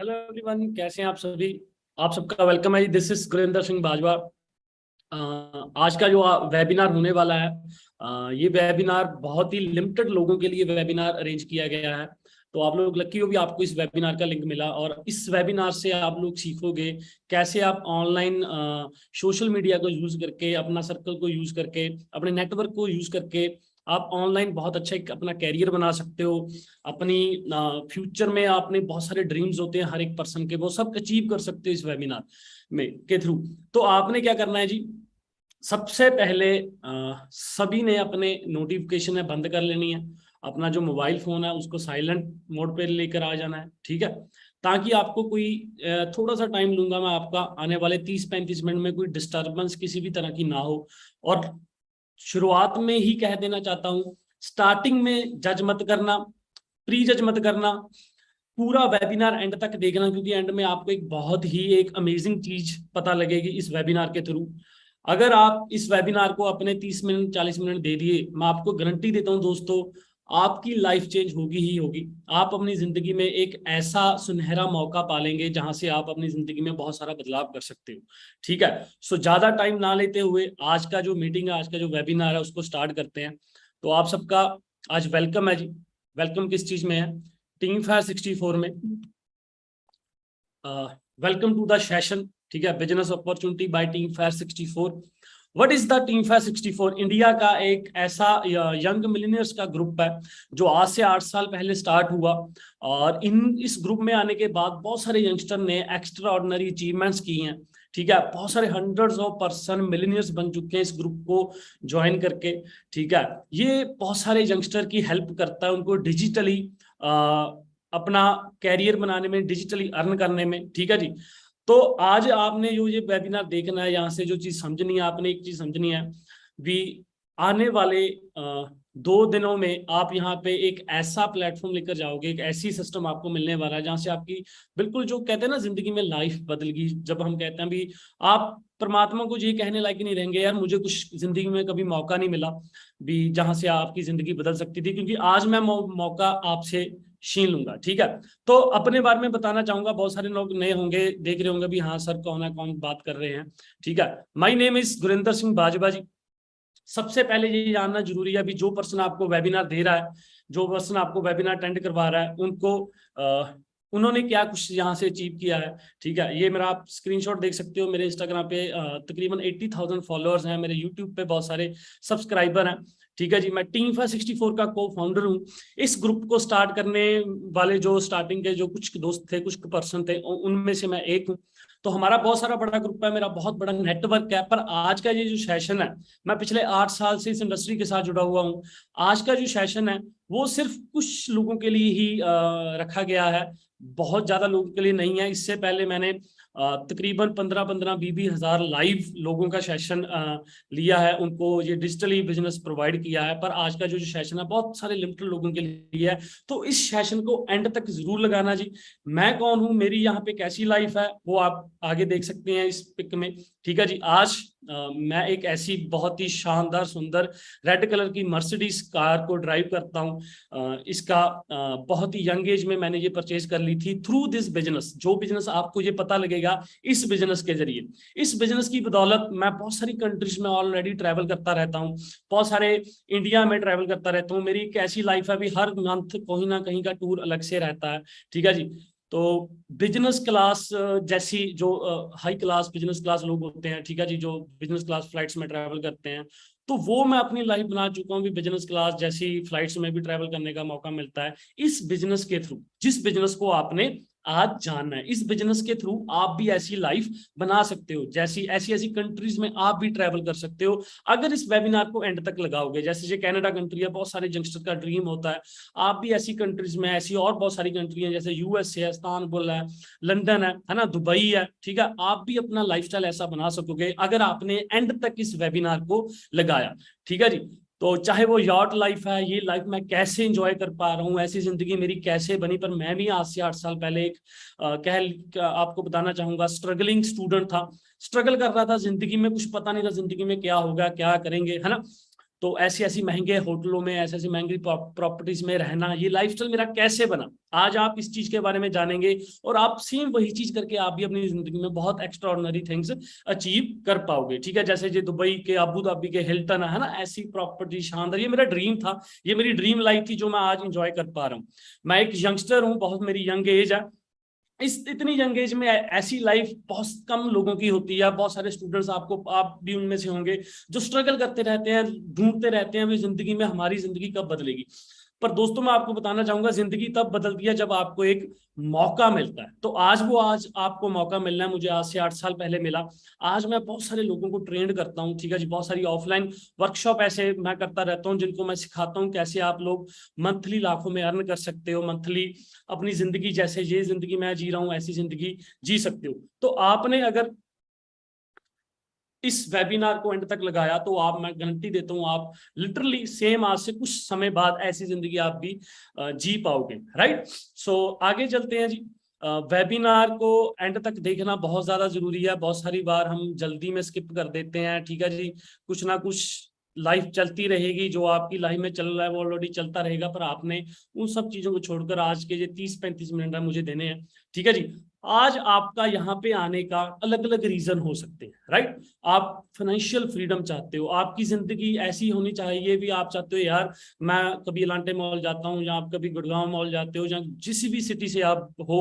Hello everyone, कैसे हैं आप सभी। आप सबका वेलकम है जी। This is Gurinder Singh Bajwa. आज का जो वेबिनार होने वाला है, ये वेबिनार बहुत ही लिमिटेड लोगों के लिए वेबिनार अरेंज किया गया है। तो आप लोग लकी हो भी आपको इस वेबिनार का लिंक मिला, और इस वेबिनार से आप लोग सीखोगे कैसे आप ऑनलाइन सोशल मीडिया को यूज करके, अपना सर्कल को यूज करके, अपने नेटवर्क को यूज करके आप ऑनलाइन बहुत अच्छा एक अपना कैरियर बना सकते हो। अपनी फ्यूचर में आपने बहुत सारे ड्रीम्स होते हैं हर एक पर्सन के, वो सब अचीव कर सकते हो इस वेबिनार में के थ्रू। तो आपने क्या करना है जी, सबसे पहले सभी ने अपने नोटिफिकेशन है बंद कर लेनी है। अपना जो मोबाइल फोन है उसको साइलेंट मोड पे लेकर आ जाना है, ठीक है। ताकि आपको कोई थोड़ा सा टाइम लूंगा मैं आपका, आने वाले 30-35 मिनट में कोई डिस्टरबेंस किसी भी तरह की ना हो। और शुरुआत में ही कह देना चाहता हूं, स्टार्टिंग में जज मत करना, प्री जज मत करना, पूरा वेबिनार एंड तक देखना, क्योंकि एंड में आपको एक बहुत ही एक अमेजिंग चीज पता लगेगी इस वेबिनार के थ्रू। अगर आप इस वेबिनार को अपने 30 मिनट 40 मिनट दे दिए, मैं आपको गारंटी देता हूं दोस्तों, आपकी लाइफ चेंज होगी ही होगी। आप अपनी जिंदगी में एक ऐसा सुनहरा मौका पालेंगे जहां से आप अपनी जिंदगी में बहुत सारा बदलाव कर सकते हो, ठीक है। सो ज्यादा टाइम ना लेते हुए आज का जो मीटिंग है, आज का जो वेबिनार है, उसको स्टार्ट करते हैं। तो आप सबका आज वेलकम है जी। वेलकम किस चीज में है? टीम फायर 64 में। वेलकम टू द सेशन, ठीक है, business opportunity bye team fire 64। What is the team fire 64? India का एक ऐसा यंग मिलीनियर्स का ग्रुप है जो आज से 8 साल पहले स्टार्ट हुआ। और इस ग्रुप में आने के बाद बहुत सारे यंगस्टर ने एक्स्ट्रा ऑर्डिनरी अचीवमेंट्स की हैं, ठीक है। बहुत सारे हंड्रेड्स ऑफ पर्सन मिलीनियर्स बन चुके हैं इस ग्रुप को ज्वाइन करके, ठीक है। ये बहुत सारे यंगस्टर की हेल्प करता है, उनको डिजिटली अपना कैरियर बनाने में, डिजिटली अर्न करने में, ठीक है जी। तो आज आपने जो ये वेबिनार देखना है, यहाँ से जो चीज समझनी है, आपने एक चीज समझनी है भी, आने वाले 2 दिनों में आप यहाँ पे एक ऐसा प्लेटफॉर्म लेकर जाओगे, एक ऐसी सिस्टम आपको मिलने वाला है जहाँ से आपकी बिल्कुल जो कहते हैं ना जिंदगी में लाइफ बदल गई। जब हम कहते हैं भी, आप परमात्मा को ये कहने लायक नहीं रहेंगे यार मुझे कुछ जिंदगी में कभी मौका नहीं मिला भी जहां से आपकी जिंदगी बदल सकती थी, क्योंकि आज मैं मौका आपसे छीन लूंगा, ठीक है। तो अपने बारे में बताना चाहूंगा, बहुत सारे लोग नए होंगे, देख रहे होंगे भी हाँ सर कौन है, कौन बात कर रहे हैं, ठीक है। My name is Gurinder Singh Bajwa ji. सबसे पहले ये जानना जरूरी है अभी, जो पर्सन आपको वेबिनार दे रहा है, जो पर्सन आपको वेबिनार अटेंड करवा रहा है, उनको उन्होंने क्या कुछ यहाँ से अचीव किया है, ठीक है। ये मेरा आप स्क्रीनशॉट देख सकते हो। मेरे इंस्टाग्राम पे तकरीबन 80,000 फॉलोअर्स हैं, मेरे यूट्यूब पे बहुत सारे सब्सक्राइबर हैं, ठीक है जी। मैं टीम फायर 64 का को फाउंडर हूँ। इस ग्रुप को स्टार्ट करने वाले जो स्टार्टिंग के जो कुछ दोस्त थे, कुछ पर्सन थे, उनमें से मैं एक हूँ। तो हमारा बहुत सारा बड़ा ग्रुप है, मेरा बहुत बड़ा नेटवर्क है। पर आज का ये जो सेशन है, मैं पिछले 8 साल से इस इंडस्ट्री के साथ जुड़ा हुआ हूँ। आज का जो सेशन है वो सिर्फ कुछ लोगों के लिए ही रखा गया है, बहुत ज्यादा लोगों के लिए नहीं है। इससे पहले मैंने तकरीबन 15-20 हजार लाइव लोगों का सेशन लिया है, उनको ये डिजिटली बिजनेस प्रोवाइड किया है। पर आज का जो सेशन है बहुत सारे लिमिटेड लोगों के लिए है। तो इस सेशन को एंड तक जरूर लगाना जी। मैं कौन हूं, मेरी यहाँ पे कैसी लाइफ है, वो आप आगे देख सकते हैं इस पिक में, ठीक है जी। आज मैं एक ऐसी बहुत ही शानदार सुंदर रेड कलर की मर्सिडीज कार को ड्राइव करता हूँ। इसका बहुत ही यंग एज में मैंने ये परचेज कर ली थी थ्रू दिस बिजनेस। जो बिजनेस आपको ये पता लगेगा इस बिजनेस के जरिए, इस बिजनेस की बदौलत मैं बहुत सारी कंट्रीज में ऑलरेडी ट्रैवल करता रहता हूँ, बहुत सारे इंडिया में ट्रैवल करता रहता हूँ। मेरी एक ऐसी लाइफ है, अभी हर मंथ कहीं ना कहीं का टूर अलग से रहता है, ठीक है जी। तो बिजनेस क्लास जैसी जो हाई क्लास बिजनेस क्लास लोग होते हैं, ठीक है जी, जो बिजनेस क्लास फ्लाइट्स में ट्रैवल करते हैं, तो वो मैं अपनी लाइफ बना चुका हूँ भी, बिजनेस क्लास जैसी फ्लाइट्स में भी ट्रैवल करने का मौका मिलता है इस बिजनेस के थ्रू। जिस बिजनेस को आपने आज जानना है, इस बिजनेस के थ्रू आप भी ऐसी लाइफ बना सकते हो, जैसी ऐसी ऐसी कंट्रीज में आप भी ट्रैवल कर सकते हो अगर इस वेबिनार को एंड तक लगाओगे। जैसे ये कनाडा कंट्री है, बहुत सारे यंगस्टर का ड्रीम होता है आप भी ऐसी कंट्रीज में, ऐसी और बहुत सारी कंट्री है जैसे यूएस है, इस्तांबुल है, लंदन है ना, दुबई है, ठीक है। आप भी अपना लाइफस्टाइल ऐसा बना सकोगे अगर आपने एंड तक इस वेबिनार को लगाया, ठीक है जी। तो चाहे वो यॉट लाइफ है, ये लाइफ मैं कैसे एंजॉय कर पा रहा हूँ, ऐसी जिंदगी मेरी कैसे बनी। पर मैं भी आज से 8 साल पहले एक आपको बताना चाहूंगा स्ट्रगलिंग स्टूडेंट था, स्ट्रगल कर रहा था जिंदगी में, कुछ पता नहीं था जिंदगी में क्या होगा, क्या करेंगे, है ना। तो ऐसी ऐसी महंगे होटलों में, ऐसी ऐसी महंगी प्रॉपर्टीज में रहना, ये लाइफस्टाइल मेरा कैसे बना, आज आप इस चीज के बारे में जानेंगे और आप सेम वही चीज करके आप भी अपनी जिंदगी में बहुत एक्स्ट्राऑर्डिनरी थिंग्स अचीव कर पाओगे। ठीक है, जैसे जो दुबई के, अबू धाबी के हिल्टन है ना, ऐसी प्रॉपर्टी शानदार, ये मेरा ड्रीम था, ये मेरी ड्रीम लाइफ थी जो मैं आज इंजॉय कर पा रहा हूँ। मैं एक यंगस्टर हूँ, बहुत मेरी यंग एज है, इस इतनी यंग एज में ऐसी लाइफ बहुत कम लोगों की होती है। बहुत सारे स्टूडेंट्स, आपको, आप भी उनमें से होंगे, जो स्ट्रगल करते रहते हैं, ढूंढते रहते हैं वे जिंदगी में हमारी जिंदगी कब बदलेगी। पर दोस्तों मैं आपको बताना चाहूंगा, जिंदगी तब बदलती है जब आपको एक मौका मिलता है। तो आज आपको मौका मिलना है, मुझे आज से 8 साल पहले मिला। आज मैं बहुत सारे लोगों को ट्रेंड करता हूँ, ठीक है जी, बहुत सारी ऑफलाइन वर्कशॉप ऐसे मैं करता रहता हूँ, जिनको मैं सिखाता हूँ कैसे आप लोग मंथली लाखों में अर्न कर सकते हो, मंथली अपनी जिंदगी, जैसे ये जिंदगी मैं जी रहा हूँ ऐसी जिंदगी जी सकते हो। तो आपने अगर इस वेबिनार को एंड तक लगाया तो आप, मैं गारंटी देता हूं, आप लिटरली सेम आज से कुछ समय बाद ऐसी जिंदगी आप भी जी पाओगे, राइट। सो आगे चलते हैं जी। वेबिनार को एंड तक देखना बहुत ज्यादा जरूरी है, बहुत सारी बार हम जल्दी में स्किप कर देते हैं, ठीक है जी। कुछ ना कुछ लाइफ चलती रहेगी, जो आपकी लाइफ में चल रहा है वो ऑलरेडी चलता रहेगा, पर आपने उन सब चीजों को छोड़कर आज के ये 30-35 मिनट मुझे देने हैं, ठीक है जी। आज आपका यहाँ पे आने का अलग अलग रीजन हो सकते हैं, राइट। आप फाइनेंशियल फ्रीडम चाहते हो, आपकी जिंदगी ऐसी होनी चाहिए भी, आप चाहते हो यार मैं कभी एलांटे मॉल जाता हूँ, या आप कभी गुड़गांव मॉल जाते हो, या जिस भी सिटी से आप हो।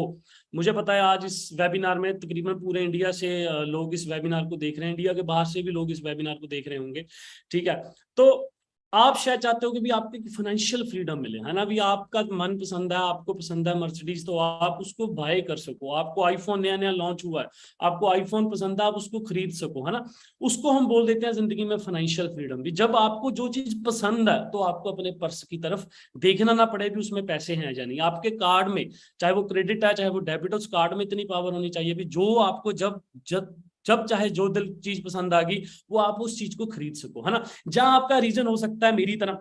मुझे पता है आज इस वेबिनार में तकरीबन पूरे इंडिया से लोग इस वेबिनार को देख रहे हैं, इंडिया के बाहर से भी लोग इस वेबिनार को देख रहे होंगे, ठीक है। तो आप शायद चाहते हो कि भी आपको फाइनेंशियल फ्रीडम मिले, है ना, भी आपका मन पसंद है, आपको पसंद है मर्सिडीज, तो आप उसको बाय कर सको। आपको आईफोन नया नया लॉन्च हुआ है, आपको आईफोन पसंद है, आप उसको खरीद सको, है ना। उसको हम बोल देते हैं जिंदगी में फाइनेंशियल फ्रीडम भी। जब आपको जो चीज पसंद है तो आपको अपने पर्स की तरफ देखना ना पड़े भी उसमें पैसे हैं या नहीं। आपके कार्ड में, चाहे वो क्रेडिट है चाहे वो डेबिट, उस कार्ड में इतनी पावर होनी चाहिए भी जो आपको जब जब जब चाहे जो दिल चीज पसंद आ गई वो आप उस चीज को खरीद सको, है ना। जहां आपका रीजन हो सकता है मेरी तरह,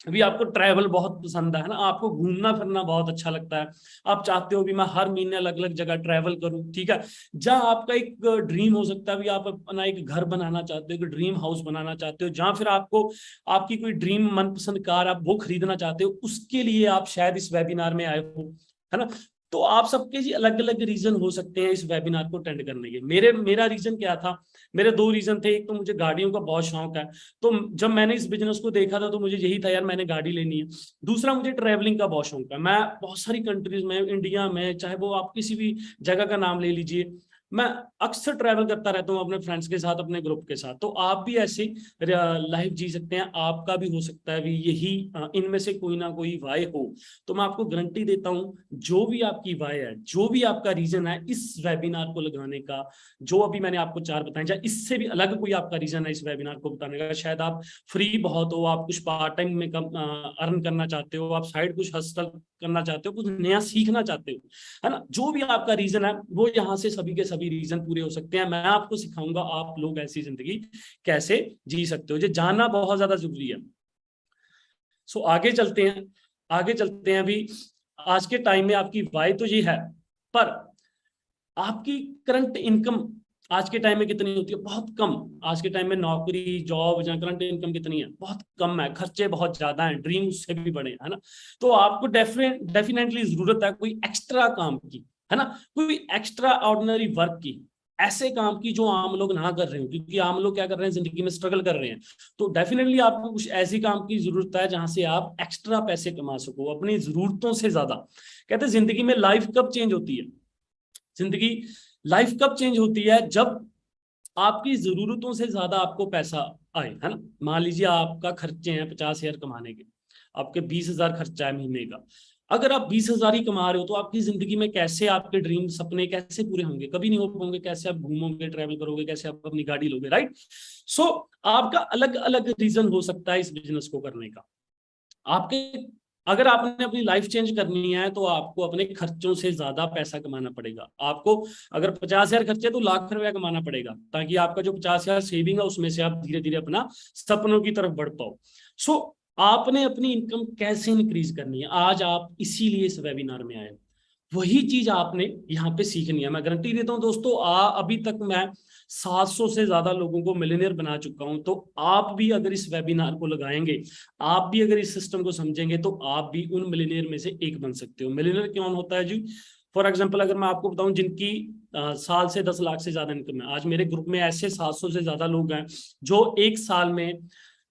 अभी आपको ट्रैवल बहुत पसंद है ना, आपको घूमना फिरना बहुत अच्छा लगता है, आप चाहते हो भी मैं हर महीने अलग अलग जगह ट्रैवल करूं, ठीक है। जहां आपका एक ड्रीम हो सकता है भी, आप अपना एक घर बनाना चाहते हो, ड्रीम हाउस बनाना चाहते हो, जहां फिर आपको आपकी कोई ड्रीम मनपसंद कार आप वो खरीदना चाहते हो, उसके लिए आप शायद इस वेबिनार में आए हो, है ना। तो आप सबके जी अलग अलग रीजन हो सकते हैं इस वेबिनार को अटेंड करने के। मेरा रीजन क्या था, मेरे 2 रीजन थे। एक तो मुझे गाड़ियों का बहुत शौक है, तो जब मैंने इस बिजनेस को देखा था तो मुझे यही था यार मैंने गाड़ी लेनी है। दूसरा, मुझे ट्रैवलिंग का बहुत शौक है, मैं बहुत सारी कंट्रीज में, इंडिया में, चाहे वो आप किसी भी जगह का नाम ले लीजिए, मैं अक्सर ट्रैवल करता रहता हूँ अपने फ्रेंड्स के साथ, अपने ग्रुप के साथ। तो आप भी ऐसी लाइफ जी सकते हैं, आपका भी हो सकता है भी यही इनमें से कोई ना कोई वाय हो। तो मैं आपको गारंटी देता हूँ, जो भी आपकी वाय है, जो भी आपका रीजन है इस वेबिनार को लगाने का, जो अभी मैंने आपको 4 बताए, या इससे भी अलग कोई आपका रीजन है इस वेबिनार को बताने का, शायद आप फ्री बहुत हो, आप कुछ पार्ट टाइम में कम अर्न करना चाहते हो, आप साइड कुछ हसल करना चाहते हो, कुछ नया सीखना चाहते हो, है ना, जो भी आपका रीजन है वो यहाँ से सभी के सभी रीजन पूरे हो सकते हैं। मैं आपको सिखाऊंगा आप लोग ऐसी जिंदगी कैसे जी सकते हो, ये जानना बहुत ज्यादा जरूरी है। सो आगे चलते हैं। अभी आज के टाइम में आपकी वाय तो ये है, पर आपकी करंट इनकम आज के टाइम में कितनी होती है? बहुत कम। आज के टाइम में नौकरी, जॉब या करंट इनकम कितनी है? बहुत कम है। खर्चे बहुत ज्यादा हैं, ड्रीम उससे भी बड़े हैं, है ना। तो आपको डेफिनेटली जरूरत है कोई एक्स्ट्रा काम की, है ना, कोई एक्स्ट्रा ऑर्डिनरी वर्क की, ऐसे काम की जो आम लोग ना कर रहे हो, क्योंकि आम लोग क्या कर रहे हैं, जिंदगी में स्ट्रगल कर रहे हैं। तो डेफिनेटली आपको कुछ ऐसी काम की जरूरत है जहां से आप एक्स्ट्रा पैसे कमा सको अपनी जरूरतों से ज्यादा। कहते हैं जिंदगी में लाइफ कब चेंज होती है, जिंदगी लाइफ कब चेंज होती है? जब आपकी जरूरतों से ज्यादा आपको पैसा आए, है ना। मान लीजिए आपका खर्चे हैं 50,000 कमाने के, आपके 20,000 खर्चा है महीने का। अगर आप 20,000 ही कमा रहे हो तो आपकी जिंदगी में कैसे आपके ड्रीम सपने कैसे पूरे होंगे? कभी नहीं हो पाएंगे। कैसे आप घूमोगे, ट्रैवल करोगे, कैसे आप अपनी गाड़ी लोगे, राइट। सो आपका अलग अलग रीजन हो सकता है इस बिजनेस को करने का। आपके अगर आपने अपनी लाइफ चेंज करनी है तो आपको अपने खर्चों से ज्यादा पैसा कमाना पड़ेगा। आपको अगर 50,000 खर्चे तो लाख रुपया कमाना पड़ेगा, ताकि आपका जो 50,000 सेविंग है उसमें से आप धीरे धीरे अपना सपनों की तरफ बढ़ पाओ। सो आपने अपनी इनकम कैसे इंक्रीज करनी है, आज आप इसीलिए इस वेबिनार में आए। वही चीज आपने यहाँ पे सीखनी है। मैं गारंटी देता हूँ दोस्तों, अभी तक मैं 700 से ज्यादा लोगों को मिलियनियर बना चुका हूं। तो आप भी अगर इस वेबिनार को लगाएंगे, आप भी अगर इस सिस्टम को समझेंगे, तो आप भी उन मिलियनियर में से एक बन सकते हो। मिलियनियर कौन होता है जी? फॉर एग्जाम्पल अगर मैं आपको बताऊं जिनकी साल से 10 लाख से ज्यादा इनकम है, आज मेरे ग्रुप में ऐसे 700 से ज्यादा लोग हैं जो एक साल में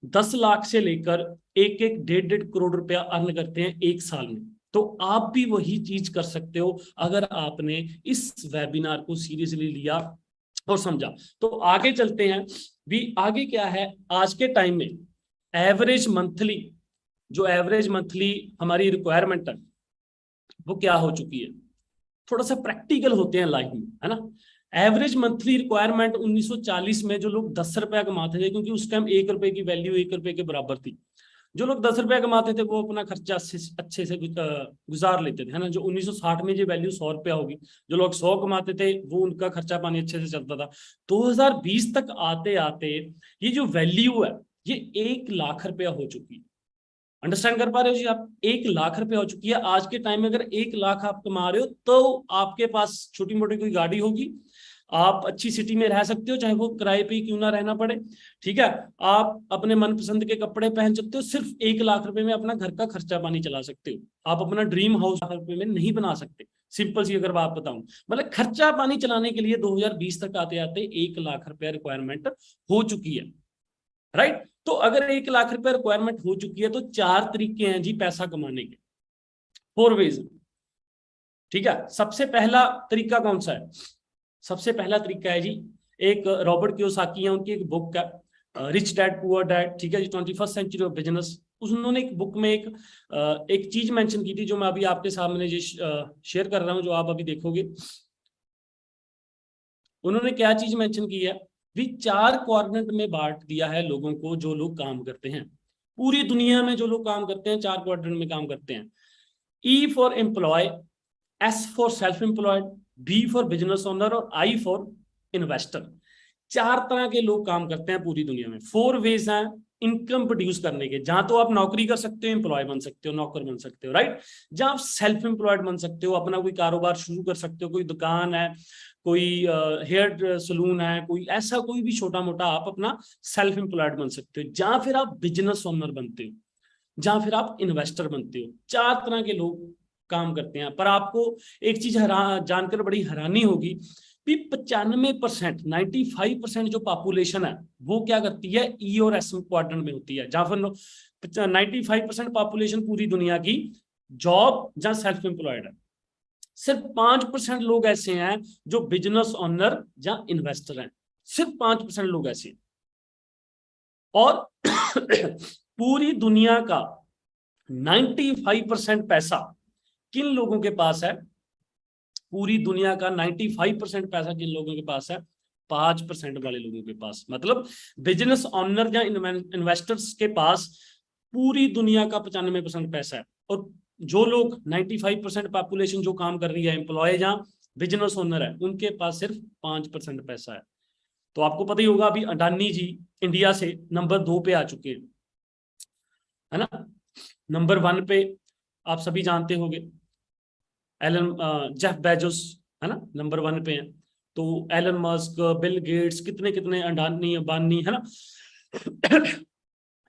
10 लाख से लेकर एक एक 1.5 करोड़ रुपया अर्न करते हैं एक साल में। तो आप भी वही चीज कर सकते हो अगर आपने इस वेबिनार को सीरियसली लिया और समझा। तो आगे चलते हैं भी, आगे क्या है आज के टाइम में एवरेज मंथली, जो एवरेज मंथली हमारी रिक्वायरमेंट है वो क्या हो चुकी है। थोड़ा सा प्रैक्टिकल होते हैं लाइफ में, है ना। एवरेज मंथली रिक्वायरमेंट 1940 में जो लोग 10 रुपया कमाते थे, क्योंकि उस टाइम 1 रुपए की वैल्यू 1 रुपए के बराबर थी, जो लोग 10 रुपया कमाते थे वो अपना खर्चा अच्छे से गुजार लेते थे, है ना। जो 1960 में जो वैल्यू 100 रुपया होगी, जो लोग 100 कमाते थे वो उनका खर्चा पानी अच्छे से चलता था। 2020 तक आते आते ये जो वैल्यू है ये 1 लाख रुपया हो चुकी है। अंडरस्टैंड कर पा रहे हो जी आप? 1 लाख रुपया हो चुकी है। आज के टाइम में अगर 1 लाख आप कमा रहे हो तो आपके पास छोटी मोटी कोई गाड़ी होगी, आप अच्छी सिटी में रह सकते हो, चाहे वो किराए पे क्यों ना रहना पड़े, ठीक है। आप अपने मनपसंद के कपड़े पहन सकते हो, सिर्फ 1 लाख रुपए में अपना घर का खर्चा पानी चला सकते हो। आप अपना ड्रीम हाउस रुपए में नहीं बना सकते। सिंपल सी अगर बात बताऊं, मतलब खर्चा पानी चलाने के लिए 2020 तक आते आते 1 लाख रुपया रिक्वायरमेंट हो चुकी है, राइट। तो अगर 1 लाख रुपया रिक्वायरमेंट हो चुकी है तो 4 तरीके हैं जी पैसा कमाने के, 4 वेज, ठीक है। सबसे पहला तरीका कौन सा है? सबसे पहला तरीका है जी, एक रॉबर्ट कियोसाकी है, उनकी एक बुक है रिच डैड पुअर डैड, ठीक है जी, 21st सेंचुरी ऑफ बिजनेस। उन्होंने एक बुक में एक चीज मेंशन की थी जो मैं अभी आपके सामने जी शेयर कर रहा हूं, जो आप अभी देखोगे। उन्होंने क्या चीज मेंशन की है भी, 4 क्वाड्रेंट में बांट दिया है लोगों को, जो लोग काम करते हैं पूरी दुनिया में, जो लोग काम करते हैं 4 क्वाड्रेंट में काम करते हैं। E for employ, S for self employed, B for business owner और आई फॉर इन्वेस्टर। 4 तरह के लोग काम करते हैं पूरी दुनिया में। 4 वेज हैं इनकम प्रोड्यूस करने के। जहां तो आप नौकरी कर सकते हो, एम्प्लॉय बन सकते हो, नौकर बन सकते हो, राइट। जहां आप सेल्फ एम्प्लॉयड बन सकते हो, अपना कोई कारोबार शुरू कर सकते हो, कोई दुकान है, कोई हेयर सलून है, कोई ऐसा कोई भी छोटा मोटा आप अपना सेल्फ एम्प्लॉयड बन सकते हो। जहां फिर आप बिजनेस ओनर बनते हो, जहां फिर आप इन्वेस्टर बनते हो। 4 तरह के लोग काम करते हैं। पर आपको एक चीज जानकर बड़ी हैरानी होगी कि 95%, 95% जो पॉपुलेशन है वो क्या करती है, ई और एस क्वाड्रेंट में होती है। जहां पर 95% पॉपुलेशन पूरी दुनिया की जॉब जहां सेल्फ एम्प्लॉयड है, सिर्फ 5% लोग ऐसे हैं जो बिजनेस ओनर या इन्वेस्टर हैं। सिर्फ 5% लोग ऐसे हैं। और पूरी दुनिया का 95% पैसा किन लोगों के पास है? पूरी दुनिया का 95% पैसा किन लोगों के पास है? 5% वाले लोगों के पास। मतलब बिजनेस ओनर या इन्वेस्टर्स के पास पूरी दुनिया का 95% पैसा है। और जो लोग 95% पॉपुलेशन जो काम कर रही है, एम्प्लॉय या बिजनेस ओनर है, उनके पास सिर्फ 5% पैसा है। तो आपको पता ही होगा अभी अडानी जी इंडिया से नंबर 2 पे आ चुके हैं, है ना। नंबर 1 पे आप सभी जानते होंगे जेफ बेजोस, है ना, नंबर 1 पे हैं। तो एलन मस्क, बिल गेट्स, कितने कितने अडानी अंबानी, है ना।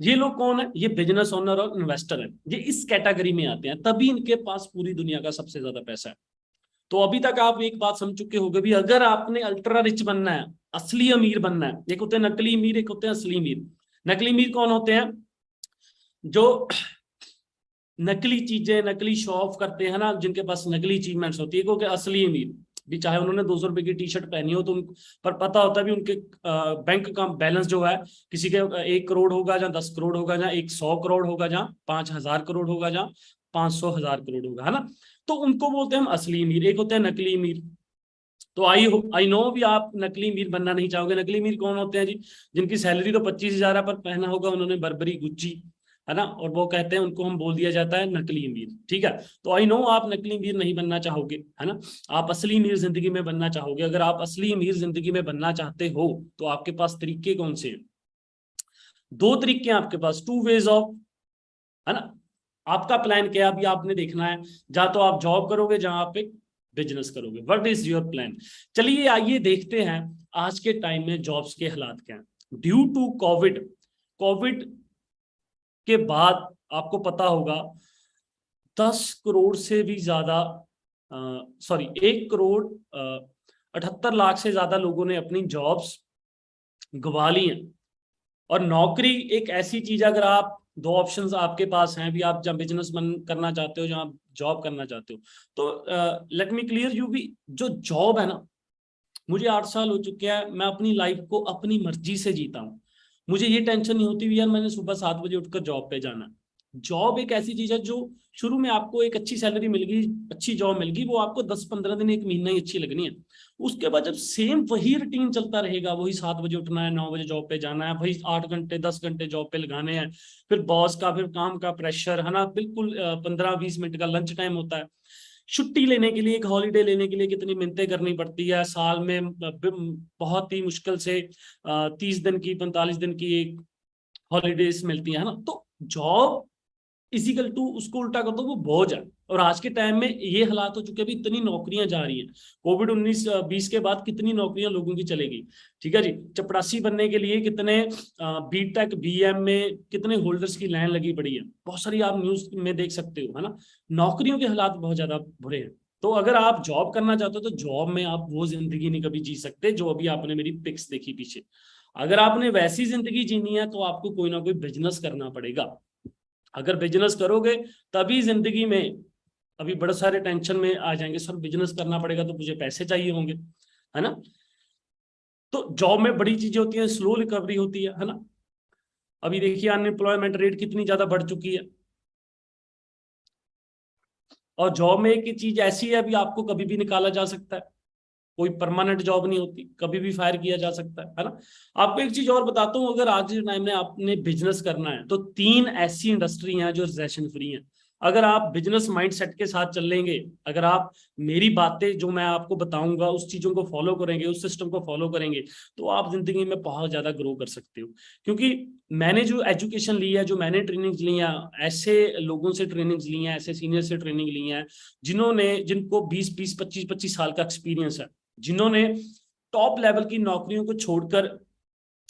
ये लोग कौन है? ये बिजनेस ओनर और इन्वेस्टर है, ये इस कैटेगरी में आते हैं, तभी इनके पास पूरी दुनिया का सबसे ज्यादा पैसा है। तो अभी तक आप एक बात समझ चुके होंगे भी, अगर आपने अल्ट्रा रिच बनना है, असली अमीर बनना है, एक होते हैं नकली अमीर, एक होते हैं असली अमीर। नकली अमीर कौन होते हैं? जो नकली चीजें, नकली शो ऑफ करते हैं ना, जिनके पास नकली अचीवमेंट्स होती है, क्योंकि असली अमीर भी चाहे उन्होंने 200 रुपए की टी शर्ट पहनी हो, तो पर पता होता है भी उनके बैंक का बैलेंस जो है, किसी के 1 करोड़ होगा, जहाँ 10 करोड़ होगा, जहाँ 100 करोड़ होगा, जहाँ 5,000 करोड़ होगा, जहाँ 500,000 करोड़ होगा, है ना। तो उनको बोलते हैं हम असली अमीर। एक होते हैं नकली अमीर। तो आई नो भी आप नकली अमीर बनना नहीं चाहोगे। नकली अमीर कौन होते हैं जी? जिनकी सैलरी तो 25,000 है, पर पहना होगा उन्होंने बर्बरी, गुच्ची, है ना, और वो कहते हैं, उनको हम बोल दिया जाता है नकली अमीर, ठीक है। तो आई नो आप नकली अमीर नहीं बनना चाहोगे, है ना। आप असली अमीर जिंदगी में बनना चाहोगे। अगर आप असली अमीर जिंदगी में बनना चाहते हो तो आपके पास तरीके कौन से हैं? 2 तरीके हैं आपके पास, 2 वेज ऑफ, है ना, आपका प्लान क्या है अभी आपने देखना है, जहां तो आप जॉब करोगे जहां आप एक बिजनेस करोगे, व्हाट इज योर प्लान। चलिए आइए देखते हैं आज के टाइम में जॉब्स के हालात क्या हैं ड्यू टू कोविड। कोविड के बाद आपको पता होगा 10 करोड़ से भी ज्यादा, सॉरी 1 करोड़ 78 लाख से ज्यादा लोगों ने अपनी जॉब्स गंवा ली हैं। और नौकरी एक ऐसी चीज है, अगर आप दो ऑप्शंस आपके पास हैं, भी आप जब बिजनेस करना चाहते हो, जहां आप जॉब करना चाहते हो, तो लेट मी क्लियर यू भी, जो जॉब है ना, मुझे 8 साल हो चुके हैं, मैं अपनी लाइफ को अपनी मर्जी से जीता हूँ। मुझे ये टेंशन नहीं होती भी यार मैंने सुबह 7 बजे उठकर जॉब पे जाना है। जॉब एक ऐसी चीज है जो शुरू में आपको एक अच्छी सैलरी मिल गई, अच्छी जॉब मिल गई, वो आपको 10-15 दिन, 1 महीना ही अच्छी लगनी है। उसके बाद जब सेम वही रूटीन चलता रहेगा, वही 7 बजे उठना है, 9 बजे जॉब पे जाना है, वही 8 घंटे 10 घंटे जॉब पे लगाने हैं, फिर बॉस का, फिर काम का प्रेशर है ना, बिल्कुल 15-20 मिनट का लंच टाइम होता है। छुट्टी लेने के लिए, एक हॉलीडे लेने के लिए कितनी मिन्नतें करनी पड़ती है, साल में बहुत ही मुश्किल से 30 दिन की, 45 दिन की एक हॉलीडेज मिलती है ना। तो जॉब इजिकल टू, उसको उल्टा कर दो, वो बोझ है। और आज के टाइम में ये हालात हो चुके हैं, इतनी नौकरियां जा रही हैं, कोविड 19-20 के बाद कितनी नौकरियां लोगों की चलेगी। ठीक है जी, चपरासी बनने के लिए कितने बीटेक बीएम में कितने होल्डर्स की लाइन लगी पड़ी है, बहुत सारी आप न्यूज में देख सकते हो, है ना। नौकरियों के हालात बहुत ज्यादा बुरे हैं। तो अगर आप जॉब करना चाहते हो तो जॉब में आप वो जिंदगी नहीं कभी जी सकते जो अभी आपने मेरी पिक्स देखी पीछे। अगर आपने वैसी जिंदगी जीनी है तो आपको कोई ना कोई बिजनेस करना पड़ेगा। अगर बिजनेस करोगे तभी जिंदगी में, अभी बड़े सारे टेंशन में आ जाएंगे, सर बिजनेस करना पड़ेगा तो मुझे पैसे चाहिए होंगे, है ना। तो जॉब में बड़ी चीजें होती हैं, स्लो रिकवरी होती है ना। अभी देखिए अनएम्प्लॉयमेंट रेट कितनी ज्यादा बढ़ चुकी है। और जॉब में एक चीज ऐसी है, अभी आपको कभी भी निकाला जा सकता है, कोई परमानेंट जॉब नहीं होती, कभी भी फायर किया जा सकता है ना। आपको एक चीज और बताता हूँ, अगर आज के टाइम में आपने बिजनेस करना है तो 3 ऐसी इंडस्ट्री हैं जो रिसेशन फ्री हैं। अगर आप बिजनेस माइंडसेट के साथ चलेंगे, अगर आप मेरी बातें जो मैं आपको बताऊंगा उस चीजों को फॉलो करेंगे, उस सिस्टम को फॉलो करेंगे, तो आप जिंदगी में बहुत ज्यादा ग्रो कर सकते हो। क्योंकि मैंने जो एजुकेशन ली है, जो मैंने ट्रेनिंग ली है, ऐसे लोगों से ट्रेनिंग ली है, ऐसे सीनियर से ट्रेनिंग ली है, जिनको 20-20 25-25 साल का एक्सपीरियंस है, जिन्होंने टॉप लेवल की नौकरियों को छोड़कर